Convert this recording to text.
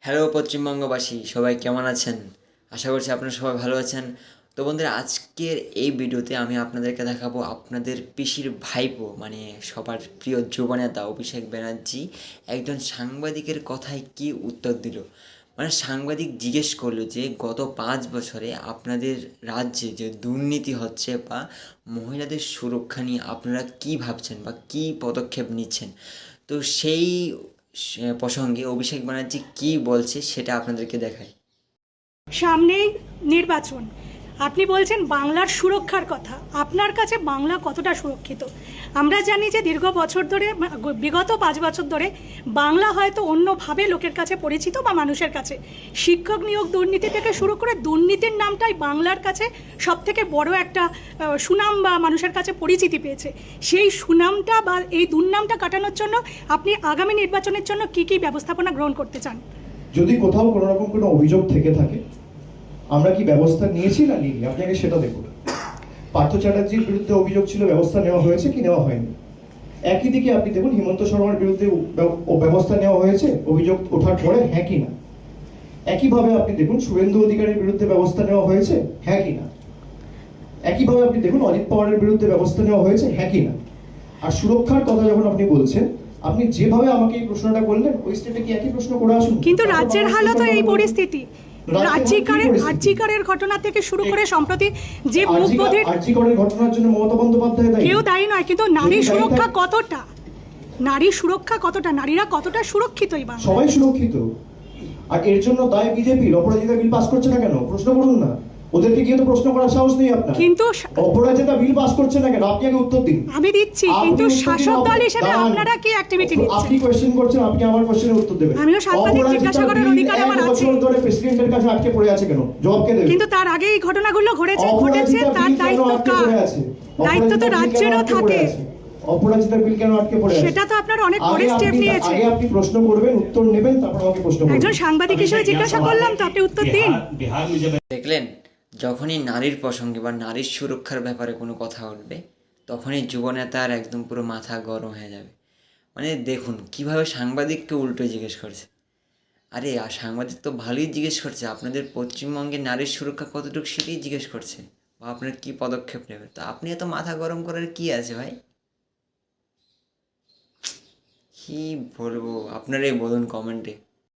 Hello পশ্চিমবঙ্গবাসী, সবাই কেমন আছেন? আশা করছি আপনারা সবাই ভালো আছেন। তো বন্ধুরা, আজকের এই ভিডিওতে আমি আপনাদেরকে দেখাবো আপনাদের পিসির ভাইপো মানে সবার প্রিয় যুবনেতা অভিষেক ব্যানার্জি একজন সাংবাদিকের কথায় কি উত্তর দিল। মানে সাংবাদিক জিজ্ঞেস করলো যে গত 5 বছরে আপনাদের রাজ্যে যে দুর্নীতি হচ্ছে বা মহিলাদের সুরক্ষা নিয়ে আপনারা কী ভাবছেন বা কী পদক্ষেপ নিচ্ছেন। তো সেই প্রসঙ্গে অভিষেক ব্যানার্জি কী বলছে সেটা আপনাদেরকে দেখাই। সামনেই নির্বাচন, আপনি বলছেন বাংলার সুরক্ষার কথা। আপনার কাছে বাংলা কতটা সুরক্ষিত? আমরা জানি যে দীর্ঘ বছর ধরে, বিগত 5 বছর ধরে বাংলা হয়তো অন্যভাবে লোকের কাছে পরিচিত বা মানুষের কাছে। শিক্ষক নিয়োগ দুর্নীতি থেকে শুরু করে দুর্নীতির নামটাই বাংলার কাছে সবথেকে বড় একটা সুনাম বা মানুষের কাছে পরিচিতি পেয়েছে। সেই সুনামটা বা এই দুর্নামটা কাটানোর জন্য আপনি আগামী নির্বাচনের জন্য কি কি ব্যবস্থাপনা গ্রহণ করতে চান? যদি কোথাও কোনো রকম কোনো অভিযোগ থেকে থাকে, আমরা কি ব্যবস্থা নিয়েছি না নিইনি, আপনি আগে সেটা দেখুন। পার্থ চ্যাটার্জির বিরুদ্ধে অভিযোগ ছিল, ব্যবস্থা নেওয়া হয়েছে কি নেওয়া হয়নি? একই দিকে আপনি দেখুন হিমন্ত শর্মার বিরুদ্ধে ব্যবস্থা নেওয়া হয়েছে অভিযোগ ওঠার পরে, হ্যাঁ কি না? একইভাবে আপনি দেখুন শুভেন্দু অধিকারীর বিরুদ্ধে ব্যবস্থা নেওয়া হয়েছে, হ্যাঁ কি না? একইভাবে আপনি দেখুন অজিত পাওয়ারের বিরুদ্ধে ব্যবস্থা নেওয়া হয়েছে, হ্যাঁ কি না? আর সুরক্ষার কথা যখন আপনি বলছেন, আপনি যেভাবে আমাকে এই প্রশ্নটা করলেন ওই স্টেটে কি একই প্রশ্ন করে আসুন। কিন্তু রাজ্যের হালতও এই পরিস্থিতি। আরজিকরের ঘটনা থেকে শুরু করে সম্প্রতি যে মুখবোধের আরজিকরের ঘটনার জন্য মমতা বন্দ্যোপাধ্যায় দায়ী? কেউ দায়ী নয়, কিন্তু নারী সুরক্ষা কতটা, নারী সুরক্ষা কতটা, নারীরা কতটা সুরক্ষিত? এই বাংলায় সবাই সুরক্ষিত। আর এর জন্য দায় বিজেপির। অপরাজিতা বিল পাস করছে না কেন? প্রশ্ন করুন না। ওদেরকে গিয়ে তো প্রশ্ন করার সাহস নেই আপনার। কিন্তু অপরাজিতা বিল পাস করছে না কেন? আপনি আগে উত্তর দিন। আমি দিচ্ছি, কিন্তু শাসক দল হিসেবে আপনারা কি অ্যাক্টিভিটি নিচ্ছেন? আপনি কোশ্চেন করছেন, আপনি আমার কোশ্চেনের উত্তর দেবেন। আমিও সাংবাদিক জিজ্ঞাসা করার অধিকার আমার আছে। বছর ধরে প্রেসিডেন্টের কাছে আটকে পড়ে আছে কেন? জবাব কে দেবে? কিন্তু তার আগে এই ঘটনাগুলো ঘটেছে, তার দায়িত্ব কার? দায়িত্ব তো রাজ্যেরও থাকে। অপরাজিতা বিল কেন আটকে পড়ে আছে? সেটা তো আপনারা অনেক বড় স্টেপ নিয়েছে। আগে আপনি প্রশ্ন করবেন, উত্তর নেবেন, তারপর আমাকে প্রশ্ন করবেন। একজন সাংবাদিক হিসেবে জিজ্ঞাসা করলাম, তো আপনি উত্তর দিন। দেখলেন, যখনই নারীর প্রসঙ্গে বা নারীর সুরক্ষার ব্যাপারে কোনো কথা উঠবে তখনই যুবনেতার একদম পুরো মাথা গরম হয়ে যাবে। মানে দেখুন কীভাবে সাংবাদিককে উল্টো জিজ্ঞেস করছে। আরে আর সাংবাদিক তো ভালোই জিজ্ঞেস করছে, আপনাদের পশ্চিমবঙ্গে নারীর সুরক্ষা কতটুকু সেটাই জিজ্ঞেস করছে, বা আপনার কী পদক্ষেপ নেবে। তো আপনি এত মাথা গরম করার কী আছে ভাই? কী বলবো আপনারাই বলুন কমেন্টে।